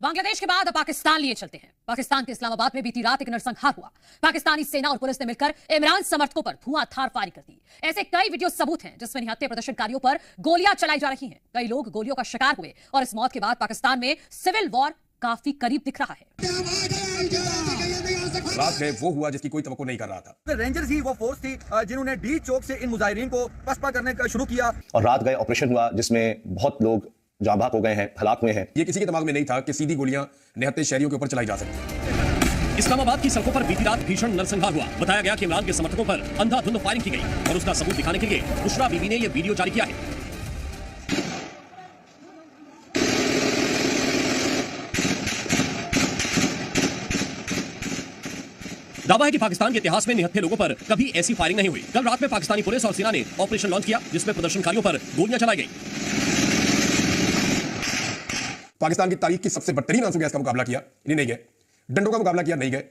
बांग्लादेश के बाद अब पाकिस्तान लिए चलते हैं। पाकिस्तान के इस्लामाबाद में बीती रात एक नरसंहार हुआ। पाकिस्तानी सेना और पुलिस ने मिलकर इमरान समर्थकों पर धुआंधार फायरिंग कर दी। ऐसे कई वीडियो सबूत हैं जिसमें निहत्थे प्रदर्शनकारियों पर गोलियां चलाई जा रही हैं। कई लोग गोलियों का शिकार हुए और इस मौत के बाद पाकिस्तान में सिविल वॉर काफी करीब दिख रहा है। रात में वो हुआ जिसकी कोई तवक्को नहीं कर रहा था। रेंजर्स ही वो फोर्स थी जिन्होंने डी चौक से इन मुजाहिरीन को पसपा करने का शुरू किया और रात गए ऑपरेशन हुआ जिसमें बहुत लोग जाँ भाग हो गए हैं, हलाक हुए हैं। ये किसी के दिमाग में नहीं था कि सीधी गोलियां निहत्थे शहरियों के ऊपर चलाई जा सकती हैं। इस्लामाबाद की सड़कों पर बीती रात भीषण नरसंहार हुआ। बताया गया कि इमरान के समर्थकों पर अंधाधुंध फायरिंग की गई और उसका सबूत दिखाने के लिए बुशरा बीबी ने यह वीडियो जारी किया है। दावा है कि पाकिस्तान के इतिहास में निहत्थे लोगों पर कभी ऐसी फायरिंग नहीं हुई। कल रात में पाकिस्तानी पुलिस और सेना ने ऑपरेशन लॉन्च किया जिसमें प्रदर्शनकारियों पर गोलियां चलाई गई। पाकिस्तान की तारीख की सबसे बदतरीन आंसू गैस का मुकाबला किया, इन्हें नहीं गए। डंडों का मुकाबला किया, नहीं गए।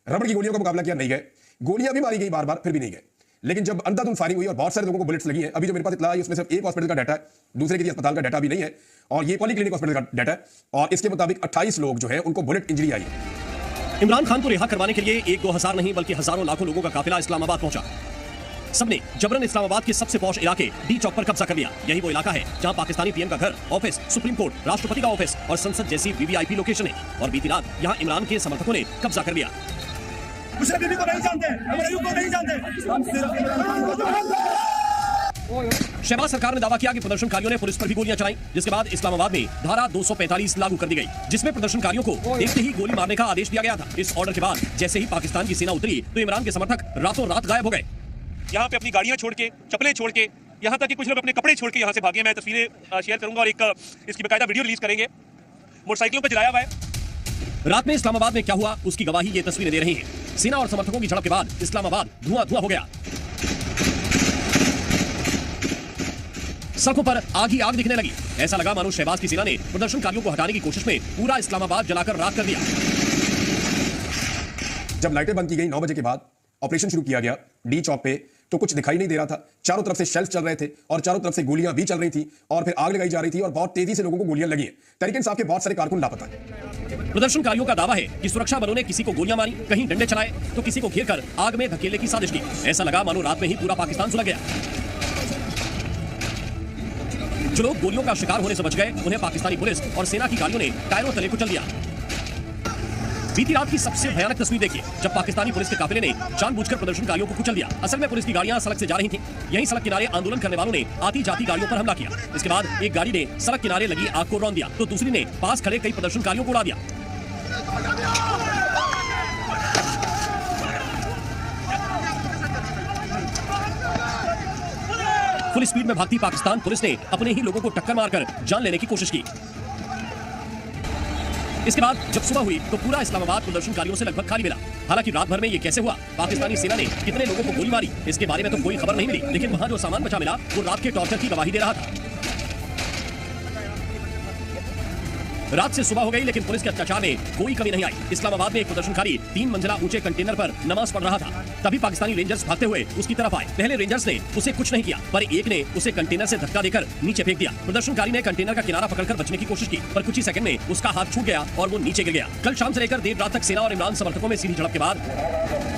रबड़ की गोलियों का मुकाबला किया, नहीं गए। गोलियां भी मारी गई बार बार, फिर भी नहीं गए। लेकिन जब अंधाधुंध फायरिंग हुई और बहुत सारे लोगों को बुलेट्स लगी हैं, अभी जो मेरे पास इत्तला है उसमें सिर्फ एक हॉस्पिटल का डाटा है, दूसरे किसी अस्पताल का डाटा भी नहीं है और ये पॉलीक्लिनिक हॉस्पिटल का डाटा है और इसके मुताबिक 28 लोग जो है उनको बुलेट इंजरी आई है। इमरान खान को रिहा करवाने के लिए 1-2 हजार नहीं बल्कि हजारों लाखों लोगों का काफिला इस्लामाबाद पहुंचा। सबने जबरन इस्लामाबाद के सबसे पॉश इलाके डी चौक पर कब्जा कर लिया। यही वो इलाका है जहां पाकिस्तानी पीएम का घर, ऑफिस, सुप्रीम कोर्ट, राष्ट्रपति का ऑफिस और संसद जैसी वीवीआईपी लोकेशन है। और बीती रात यहां इमरान के समर्थकों ने कब्जा कर लिया। बुशरा बीबी को नहीं जानते, अमर को नहीं जानते, हम सिर्फ इमरान को जानते हैं। शहबाज सरकार ने दावा किया कि प्रदर्शनकारियों ने पुलिस पर भी गोलियां चलाई, जिसके बाद इस्लामाबाद में धारा 245 लागू कर दी गई, जिसमें प्रदर्शनकारियों को देखते ही गोली मारने का आदेश दिया गया था। इस ऑर्डर के बाद जैसे ही पाकिस्तान की सेना उतरी तो इमरान के समर्थक रातों रात गायब हो गए। यहाँ पे अपनी गाड़ियां छोड़ के, चप्पलें छोड़ के, यहाँ तक कि कुछ लोग अपने कपड़े छोड़ के यहाँ से भागे। मैं तस्वीरें शेयर करूंगा और एक इसकी बकायदा वीडियो रिलीज करेंगे। मोटरसाइकिलों पर जलाया हुआ है। रात में इस्लामाबाद में क्या हुआ उसकी गवाही ये तस्वीरें दे रही हैं। सेना और समर्थकों की झड़प के बाद इस्लामाबाद धुआं हो गया। सड़कों पर आग ही आग दिखने लगी। ऐसा लगा मानो शहबाज की सेना ने प्रदर्शनकारियों को हटाने की कोशिश में पूरा इस्लामाबाद जलाकर राख कर दिया। जब लाइटें बंद की गई 9 बजे के बाद ऑपरेशन शुरू किया गया डी चौक पे, तो कुछ दिखाई नहीं दे रहा था। चारों तरफ से शेल्स चल रहे थे और चारों तरफ से गोलियां भी चल रही थी और फिर आग लगाई जा रही थी और बहुत तेजी से लोगों को गोलियां लगी हैं। तहरीक इंसाफ के बहुत सारे कारकुन लापता हैं। प्रदर्शनकारियों का दावा है कि सुरक्षा बलों ने किसी को गोलियां मारी, कहीं डंडे चलाए तो किसी को घेरकर आग में धकेलने की साजिश की। ऐसा लगा मानो रात में ही पूरा पाकिस्तान सुलग गया। जो लोग गोलियों का शिकार होने से बच गए उन्हें पाकिस्तानी पुलिस और सेना की गाड़ियों ने टायरों तले कुचल दिया। बीती रात की सबसे भयानक तस्वीर देखिए जब पाकिस्तानी पुलिस के काफिले ने जानबूझकर प्रदर्शनकारियों को कुचल दिया। असल में पुलिस की गाड़ियां सड़क से जा रही थीं। यहीं सड़क किनारे आंदोलन करने वालों ने आती जाती गाड़ियों पर हमला किया। इसके बाद एक गाड़ी ने सड़क किनारे लगी आग को रौंद दिया तो दूसरी ने पास खड़े कई प्रदर्शनकारियों को उड़ा दिया। फुल स्पीड में भागती पाकिस्तान पुलिस ने अपने ही लोगों को टक्कर मारकर जान लेने की कोशिश की। इसके बाद जब सुबह हुई तो पूरा इस्लामाबाद प्रदर्शनकारियों से लगभग खाली मिला। हालांकि रात भर में ये कैसे हुआ, पाकिस्तानी सेना ने कितने लोगों को गोली मारी, इसके बारे में तो कोई खबर नहीं मिली। लेकिन वहां जो सामान बचा मिला वो रात के टॉर्चर की गवाही दे रहा था। रात से सुबह हो गई लेकिन पुलिस के अत्याचार में कोई कमी नहीं आई। इस्लामाबाद में एक प्रदर्शनकारी 3 मंजिला ऊंचे कंटेनर पर नमाज पढ़ रहा था। तभी पाकिस्तानी रेंजर्स भागते हुए उसकी तरफ आए। पहले रेंजर्स ने उसे कुछ नहीं किया पर एक ने उसे कंटेनर से धक्का देकर नीचे फेंक दिया। प्रदर्शनकारी ने कंटेनर का किनारा पकड़कर बचने की कोशिश की पर कुछ ही सेकंड में उसका हाथ छूट गया और वो नीचे गिर गया। कल शाम से लेकर देर रात तक सेना और इमरान समर्थकों में सीधी झड़प के बाद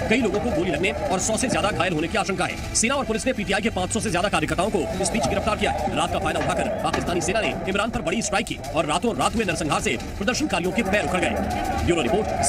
कई लोगों को गोली लगने और 100 से ज्यादा घायल होने की आशंका है। सेना और पुलिस ने पीटीआई के 500 से ज्यादा कार्यकर्ताओं को इस बीच गिरफ्तार किया है। रात का फायदा उठाकर पाकिस्तानी सेना ने इमरान पर बड़ी स्ट्राइक की और रातों रात हुए नरसंहार से प्रदर्शनकारियों के पैर उखड़ गए। Bureau report.